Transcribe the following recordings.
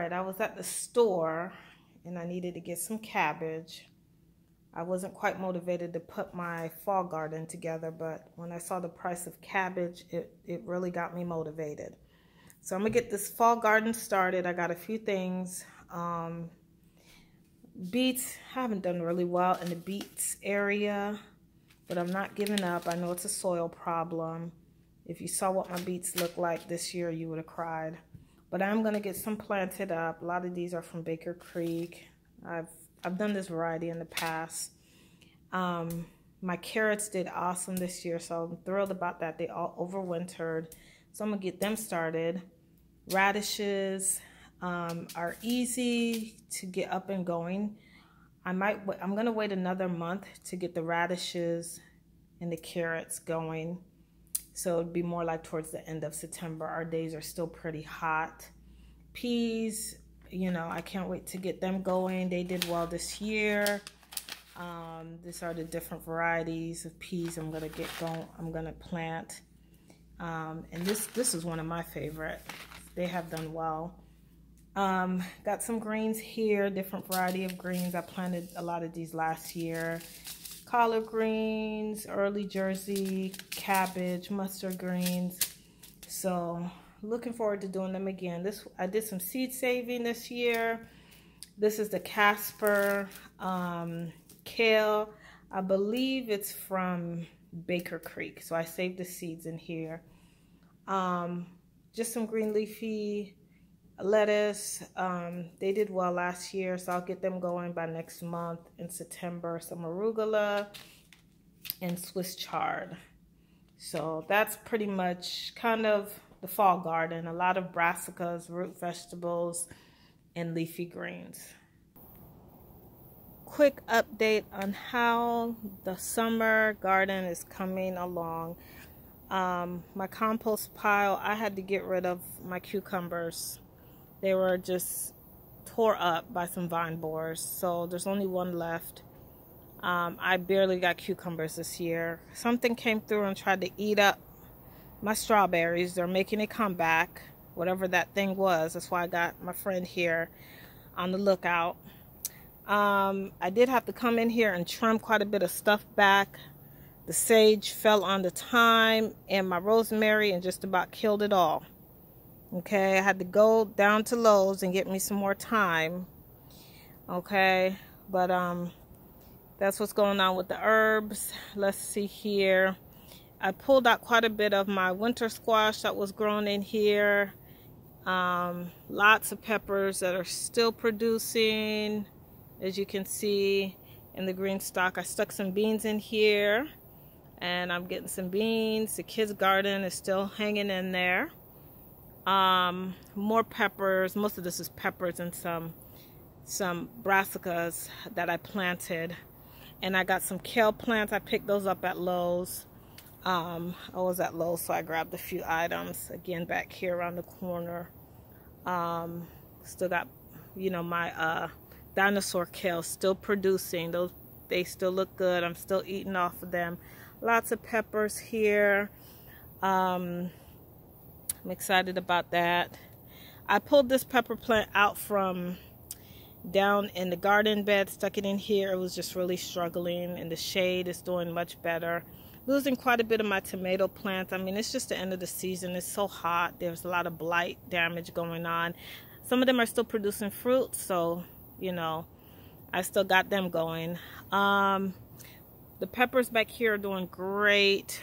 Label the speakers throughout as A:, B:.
A: right, I was at the store and I needed to get some cabbage. I wasn't quite motivated to put my fall garden together, but when I saw the price of cabbage, it really got me motivated. So I'm gonna get this fall garden started. I got a few things. Beets, haven't done really well in the beets area, but I'm not giving up. I know it's a soil problem. If you saw what my beets look like this year, you would have cried. But I'm gonna get some planted up. A lot of these are from Baker Creek. I've done this variety in the past. My carrots did awesome this year, so I'm thrilled about that. They all overwintered, so I'm gonna get them started. Radishes are easy to get up and going. I'm gonna wait another month to get the radishes and the carrots going. So it'd be more like towards the end of September. Our days are still pretty hot. Peas, you know, I can't wait to get them going. They did well this year. These are the different varieties of peas I'm gonna get going. I'm gonna plant. And this is one of my favorite. They have done well. Got some greens here, different variety of greens. I planted a lot of these last year. Collard greens, early Jersey, cabbage, mustard greens. So looking forward to doing them again. I did some seed saving this year. This is the Casper kale. I believe it's from Baker Creek. So I saved the seeds in here. Just some green leafy lettuce. They did well last year, so I'll get them going by next month in September. Some arugula and Swiss chard. So that's pretty much kind of the fall garden. A lot of brassicas, root vegetables, and leafy greens. Quick update on how the summer garden is coming along. My compost pile, I had to get rid of my cucumbers. They were just tore up by some vine borers, so there's only one left. I barely got cucumbers this year. Something came through and tried to eat up my strawberries. They're making a comeback, whatever that thing was. That's why I got my friend here on the lookout. I did have to come in here and trim quite a bit of stuff back. The sage fell on the thyme and my rosemary and just about killed it all. Okay, I had to go down to Lowe's and get me some more thyme. Okay, but that's what's going on with the herbs. Let's see here. I pulled out quite a bit of my winter squash that was grown in here. Lots of peppers that are still producing, as you can see in the green stalk. I stuck some beans in here and I'm getting some beans. The kids' garden is still hanging in there. More peppers. Most of this is peppers and some brassicas that I planted. And I got some kale plants. I picked those up at Lowe's. I was at Lowe's, so I grabbed a few items. Again, back here around the corner. Still got, you know, my dinosaur kale still producing. They still look good. I'm still eating off of them. Lots of peppers here. I'm excited about that. I pulled this pepper plant out from down in the garden bed, stuck it in here. It was just really struggling, and the shade is doing much better. Losing quite a bit of my tomato plants. I mean, it's just the end of the season. It's so hot. There's a lot of blight damage going on. Some of them are still producing fruit, so, you know, I still got them going. The peppers back here are doing great.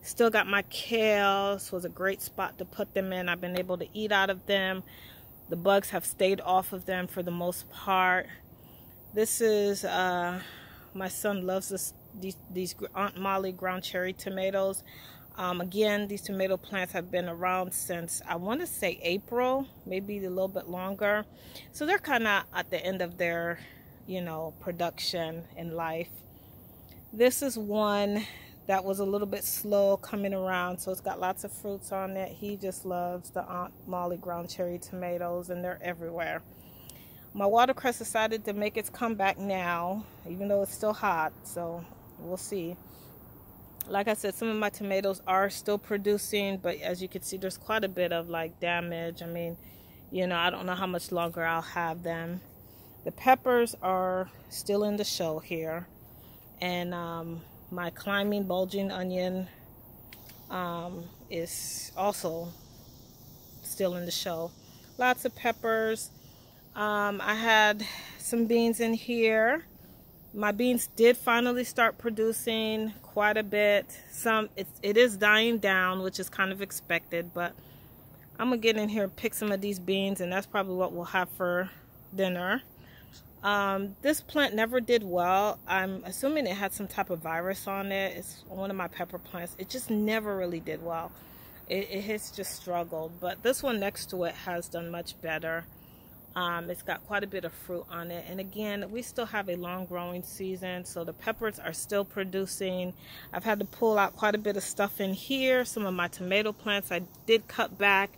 A: Still got my kale. This was a great spot to put them in. I've been able to eat out of them. The bugs have stayed off of them for the most part. This is, my son loves these Aunt Molly ground cherry tomatoes. Again, these tomato plants have been around since, I want to say April, maybe a little bit longer. So they're kind of at the end of their, you know, production in life. This is one that was a little bit slow coming around, so it's got lots of fruits on it. He just loves the Aunt Molly ground cherry tomatoes, and they're everywhere. My watercress decided to make its comeback now, even though it's still hot, so we'll see. Like I said, some of my tomatoes are still producing, but as you can see, there's quite a bit of like damage. I mean, You know, I don't know how much longer I'll have them. The peppers are still in the show here. And my climbing bulging onion is also still in the show. Lots of peppers. I had some beans in here. My beans did finally start producing quite a bit. It is dying down, which is kind of expected, but I'm gonna get in here and pick some of these beans, and that's probably what we'll have for dinner. This plant never did well. I'm assuming it had some type of virus on it. It's one of my pepper plants. It just never really did well. It has just struggled, but this one next to it has done much better. It's got quite a bit of fruit on it, and again, we still have a long growing season, so the peppers are still producing. I've had to pull out quite a bit of stuff in here. Some of my tomato plants I did cut back,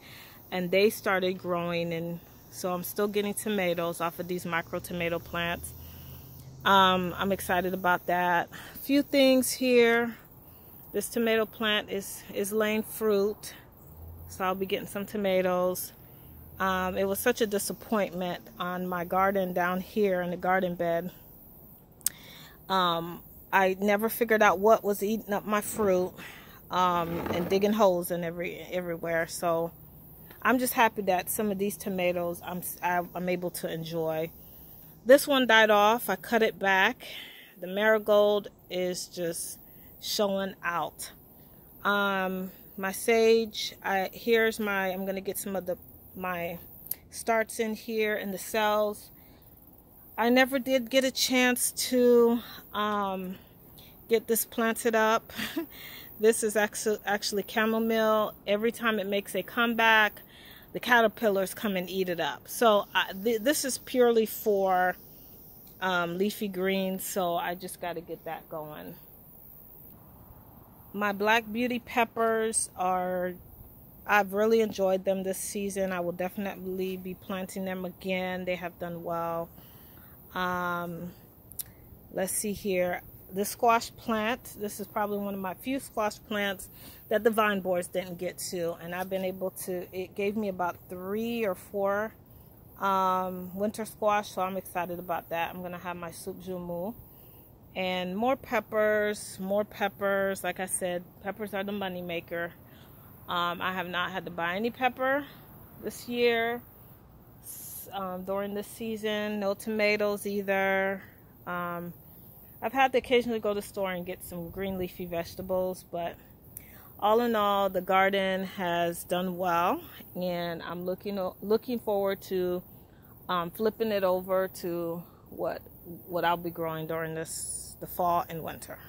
A: and they started growing, and so I'm still getting tomatoes off of these micro tomato plants. I'm excited about that. A few things here. This tomato plant is laying fruit, so I'll be getting some tomatoes. It was such a disappointment on my garden down here in the garden bed. I never figured out what was eating up my fruit, and digging holes in everywhere. So I'm just happy that some of these tomatoes I'm able to enjoy. This one died off. I cut it back. The marigold is just showing out. My sage, I'm gonna get some of my starts in here in the cells. I never did get a chance to get this planted up. This is actually chamomile. Every time it makes a comeback, the caterpillars come and eat it up. So this is purely for leafy greens, so I just got to get that going. My black beauty peppers I've really enjoyed them this season. I will definitely be planting them again. They have done well. Let's see here. The squash plant, this is probably one of my few squash plants that the vine borers didn't get to, and I've been able to, it gave me about 3 or 4 winter squash, so I'm excited about that. I'm gonna have my soup joumou. And more peppers. Like I said, peppers are the money maker. I have not had to buy any pepper this year during this season. No tomatoes either. I've had to occasionally go to the store and get some green leafy vegetables, but all in all, the garden has done well, and I'm looking forward to flipping it over to what I'll be growing during the fall and winter.